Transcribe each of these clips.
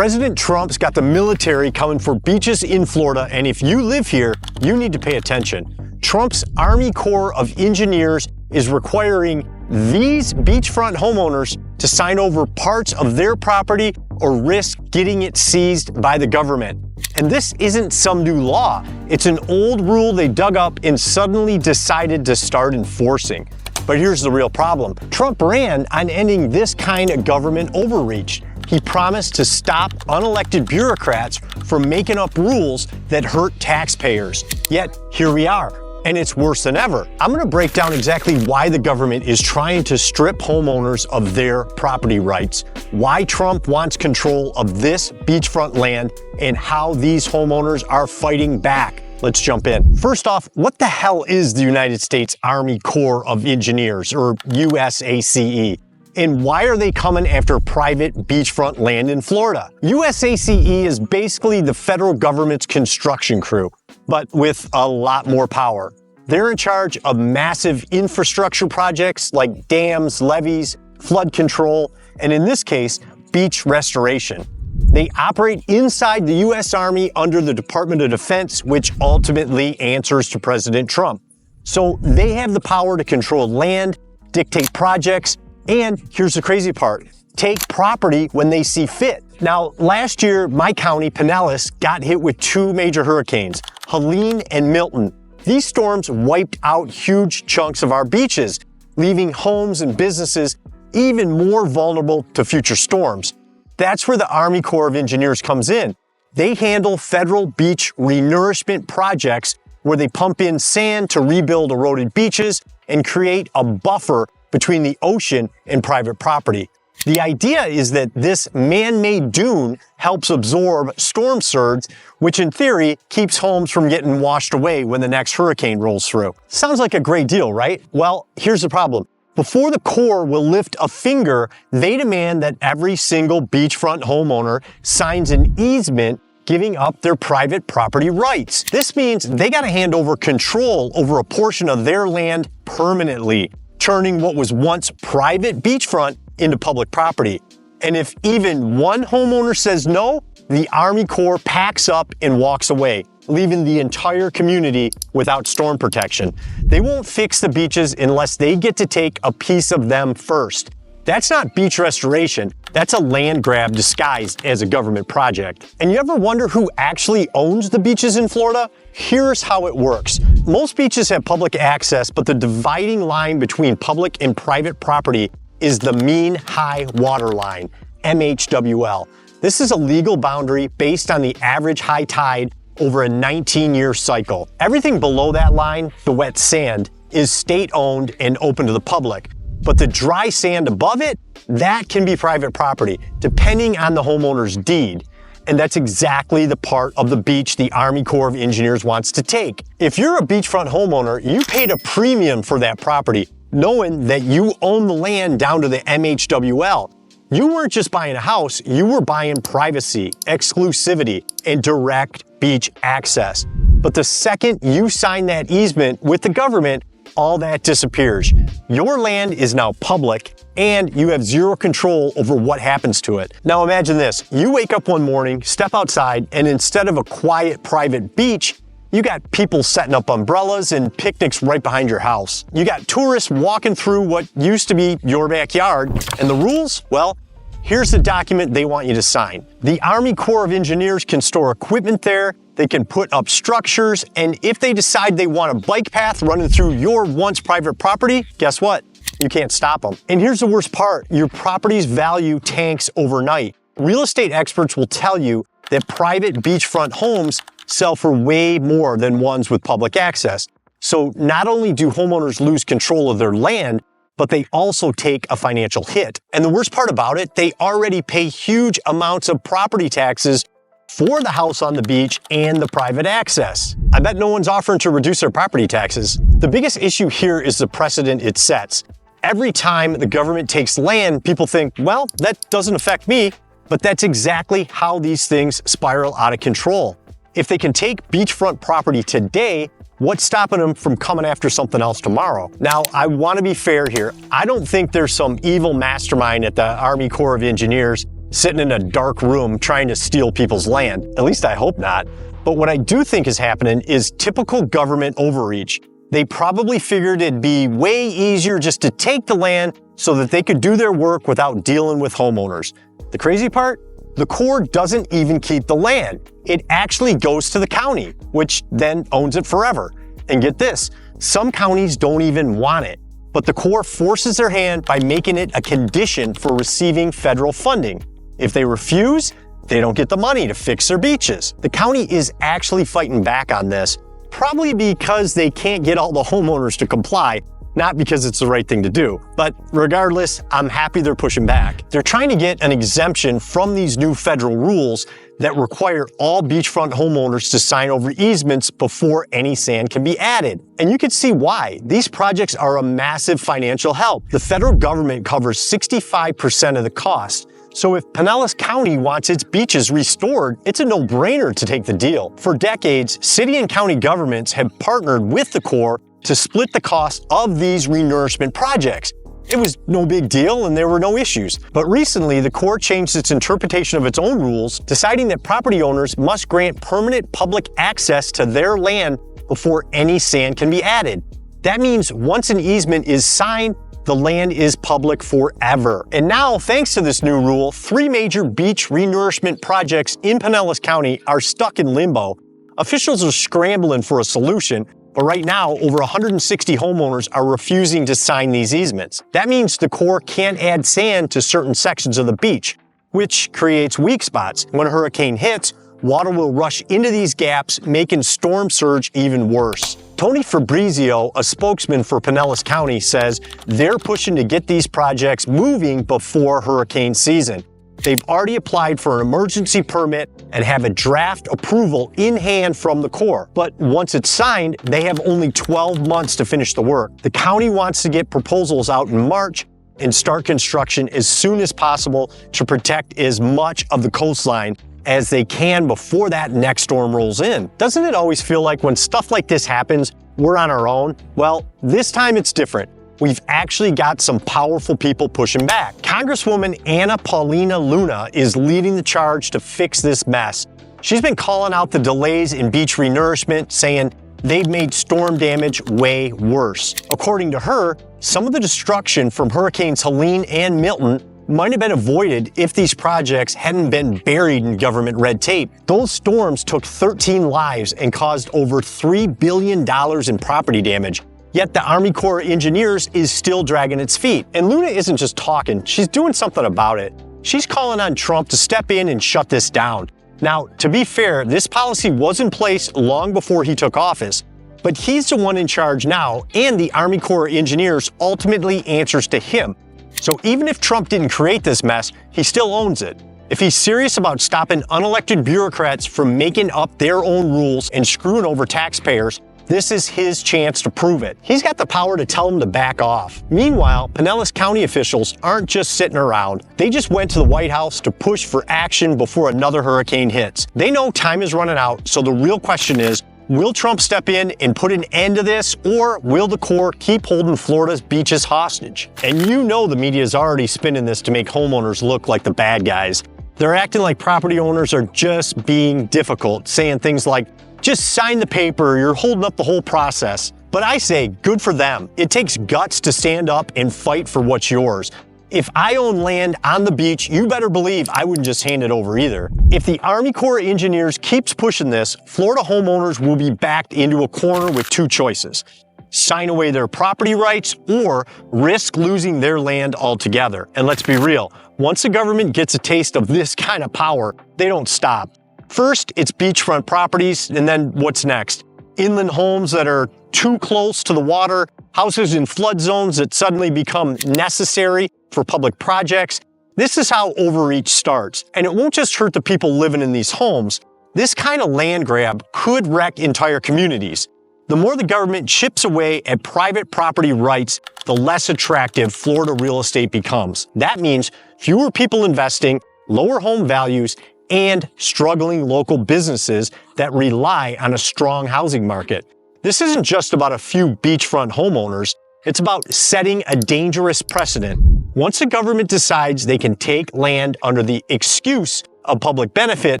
President Trump's got the military coming for beaches in Florida, and if you live here, you need to pay attention. Trump's Army Corps of Engineers is requiring these beachfront homeowners to sign over parts of their property or risk getting it seized by the government. And this isn't some new law. It's an old rule they dug up and suddenly decided to start enforcing. But here's the real problem. Trump ran on ending this kind of government overreach. He promised to stop unelected bureaucrats from making up rules that hurt taxpayers. Yet, here we are. And it's worse than ever. I'm going to break down exactly why the government is trying to strip homeowners of their property rights, why Trump wants control of this beachfront land, and how these homeowners are fighting back. Let's jump in. First off, what the hell is the United States Army Corps of Engineers, or USACE? And why are they coming after private beachfront land in Florida? USACE is basically the federal government's construction crew, but with a lot more power. They're in charge of massive infrastructure projects like dams, levees, flood control, and in this case, beach restoration. They operate inside the U.S. Army under the Department of Defense, which ultimately answers to President Trump. So they have the power to control land, dictate projects, and here's the crazy part, take property when they see fit. Now, last year, my county, Pinellas, got hit with two major hurricanes, Helene and Milton. These storms wiped out huge chunks of our beaches, leaving homes and businesses even more vulnerable to future storms. That's where the Army Corps of Engineers comes in. They handle federal beach renourishment projects where they pump in sand to rebuild eroded beaches and create a buffer between the ocean and private property. The idea is that this man-made dune helps absorb storm surge, which in theory keeps homes from getting washed away when the next hurricane rolls through. Sounds like a great deal, right? Well, here's the problem. Before the Corps will lift a finger, they demand that every single beachfront homeowner signs an easement giving up their private property rights. This means they got to hand over control over a portion of their land permanently, turning what was once private beachfront into public property. And if even one homeowner says no, the Army Corps packs up and walks away, leaving the entire community without storm protection. They won't fix the beaches unless they get to take a piece of them first. That's not beach restoration, that's a land grab disguised as a government project. And you ever wonder who actually owns the beaches in Florida? Here's how it works. Most beaches have public access, but the dividing line between public and private property is the mean high water line, MHWL. This is a legal boundary based on the average high tide over a 19-year cycle. Everything below that line, the wet sand, is state-owned and open to the public. But the dry sand above it, that can be private property, depending on the homeowner's deed. And that's exactly the part of the beach the Army Corps of Engineers wants to take. If you're a beachfront homeowner, you paid a premium for that property, knowing that you own the land down to the MHWL. You weren't just buying a house, you were buying privacy, exclusivity, and direct beach access. But the second you sign that easement with the government, all that disappears. Your land is now public, and you have zero control over what happens to it. Now imagine this, you wake up one morning, step outside, and instead of a quiet private beach, you got people setting up umbrellas and picnics right behind your house. You got tourists walking through what used to be your backyard, and the rules? Well, here's the document they want you to sign. The Army Corps of Engineers can store equipment there, they can put up structures, and if they decide they want a bike path running through your once private property, guess what? You can't stop them. And here's the worst part, your property's value tanks overnight. Real estate experts will tell you that private beachfront homes sell for way more than ones with public access. So not only do homeowners lose control of their land, but they also take a financial hit. And the worst part about it, they already pay huge amounts of property taxes for the house on the beach and the private access. I bet no one's offering to reduce their property taxes. The biggest issue here is the precedent it sets. Every time the government takes land, people think, well, that doesn't affect me, but that's exactly how these things spiral out of control. If they can take beachfront property today, what's stopping them from coming after something else tomorrow? Now, I want to be fair here. I don't think there's some evil mastermind at the Army Corps of Engineers sitting in a dark room trying to steal people's land. At least I hope not. But what I do think is happening is typical government overreach. They probably figured it'd be way easier just to take the land so that they could do their work without dealing with homeowners. The crazy part? The Corps doesn't even keep the land. It actually goes to the county, which then owns it forever. And get this, some counties don't even want it, but the Corps forces their hand by making it a condition for receiving federal funding. If they refuse, they don't get the money to fix their beaches. The county is actually fighting back on this, probably because they can't get all the homeowners to comply, not because it's the right thing to do. But regardless, I'm happy they're pushing back. They're trying to get an exemption from these new federal rules that require all beachfront homeowners to sign over easements before any sand can be added. And you can see why. These projects are a massive financial help. The federal government covers 65% of the cost. So if Pinellas County wants its beaches restored, it's a no-brainer to take the deal. For decades, city and county governments have partnered with the Corps to split the cost of these renourishment projects. It was no big deal and there were no issues. But recently, the Corps changed its interpretation of its own rules, deciding that property owners must grant permanent public access to their land before any sand can be added. That means once an easement is signed, the land is public forever. And now, thanks to this new rule, 3 major beach renourishment projects in Pinellas County are stuck in limbo. Officials are scrambling for a solution, but right now, over 160 homeowners are refusing to sign these easements. That means the Corps can't add sand to certain sections of the beach, which creates weak spots. When a hurricane hits, water will rush into these gaps, making storm surge even worse. Tony Fabrizio, a spokesman for Pinellas County, says they're pushing to get these projects moving before hurricane season. They've already applied for an emergency permit and have a draft approval in hand from the Corps. But once it's signed, they have only 12 months to finish the work. The county wants to get proposals out in March and start construction as soon as possible to protect as much of the coastline as they can before that next storm rolls in. Doesn't it always feel like when stuff like this happens, we're on our own? Well, this time it's different. We've actually got some powerful people pushing back. Congresswoman Anna Paulina Luna is leading the charge to fix this mess. She's been calling out the delays in beach renourishment, saying they've made storm damage way worse. According to her, some of the destruction from Hurricanes Helene and Milton might have been avoided if these projects hadn't been buried in government red tape. Those storms took 13 lives and caused over $3 billion in property damage. Yet the Army Corps of Engineers is still dragging its feet. And Luna isn't just talking, she's doing something about it. She's calling on Trump to step in and shut this down. Now, to be fair, this policy was in place long before he took office, but he's the one in charge now, and the Army Corps of Engineers ultimately answers to him. So even if Trump didn't create this mess, he still owns it. If he's serious about stopping unelected bureaucrats from making up their own rules and screwing over taxpayers, this is his chance to prove it. He's got the power to tell them to back off. Meanwhile, Pinellas County officials aren't just sitting around. They just went to the White House to push for action before another hurricane hits. They know time is running out, so the real question is, will Trump step in and put an end to this, or will the Corps keep holding Florida's beaches hostage? And you know the media is already spinning this to make homeowners look like the bad guys. They're acting like property owners are just being difficult, saying things like, just sign the paper, you're holding up the whole process. But I say, good for them. It takes guts to stand up and fight for what's yours. If I own land on the beach, you better believe I wouldn't just hand it over either. If the Army Corps of Engineers keeps pushing this, Florida homeowners will be backed into a corner with 2 choices. Sign away their property rights or risk losing their land altogether. And let's be real, once the government gets a taste of this kind of power, they don't stop. First, it's beachfront properties, and then what's next? Inland homes that are too close to the water, houses in flood zones that suddenly become necessary for public projects. This is how overreach starts, and it won't just hurt the people living in these homes. This kind of land grab could wreck entire communities. The more the government chips away at private property rights, the less attractive Florida real estate becomes. That means fewer people investing, lower home values, and struggling local businesses that rely on a strong housing market. This isn't just about a few beachfront homeowners, it's about setting a dangerous precedent. Once the government decides they can take land under the excuse of public benefit,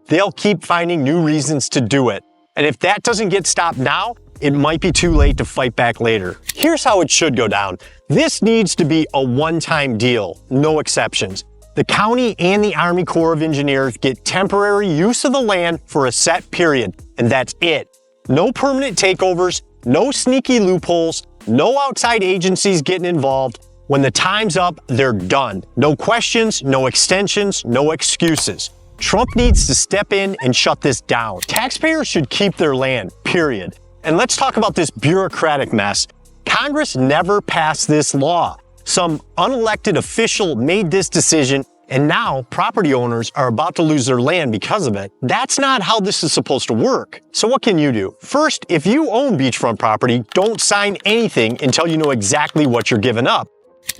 they'll keep finding new reasons to do it. And if that doesn't get stopped now, it might be too late to fight back later. Here's how it should go down. This needs to be a one-time deal, no exceptions. The county and the Army Corps of Engineers get temporary use of the land for a set period, and that's it. No permanent takeovers, no sneaky loopholes, no outside agencies getting involved. When the time's up, they're done. No questions, no extensions, no excuses. Trump needs to step in and shut this down. Taxpayers should keep their land, period. And let's talk about this bureaucratic mess. Congress never passed this law. Some unelected official made this decision, and now property owners are about to lose their land because of it. That's not how this is supposed to work. So what can you do? First, if you own beachfront property, don't sign anything until you know exactly what you're giving up.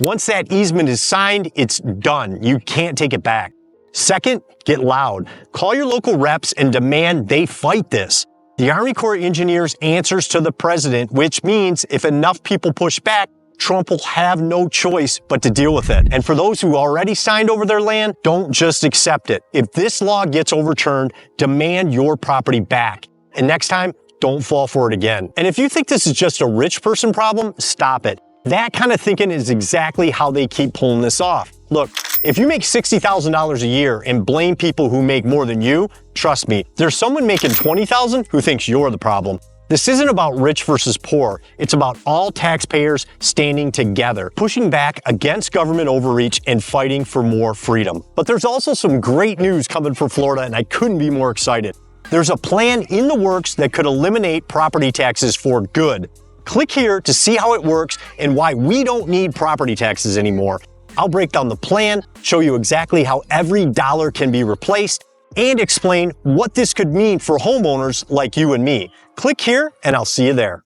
Once that easement is signed, it's done. You can't take it back. Second, get loud. Call your local reps and demand they fight this. The Army Corps of Engineers answers to the president, which means if enough people push back, Trump will have no choice but to deal with it. And for those who already signed over their land, don't just accept it. If this law gets overturned, demand your property back. And next time, don't fall for it again. And if you think this is just a rich person problem, stop it. That kind of thinking is exactly how they keep pulling this off. Look, if you make $60,000 a year and blame people who make more than you, trust me, there's someone making $20,000 who thinks you're the problem. This isn't about rich versus poor. It's about all taxpayers standing together, pushing back against government overreach and fighting for more freedom. But there's also some great news coming for Florida, and I couldn't be more excited. There's a plan in the works that could eliminate property taxes for good. Click here to see how it works and why we don't need property taxes anymore. I'll break down the plan, show you exactly how every dollar can be replaced, and explain what this could mean for homeowners like you and me. Click here and I'll see you there.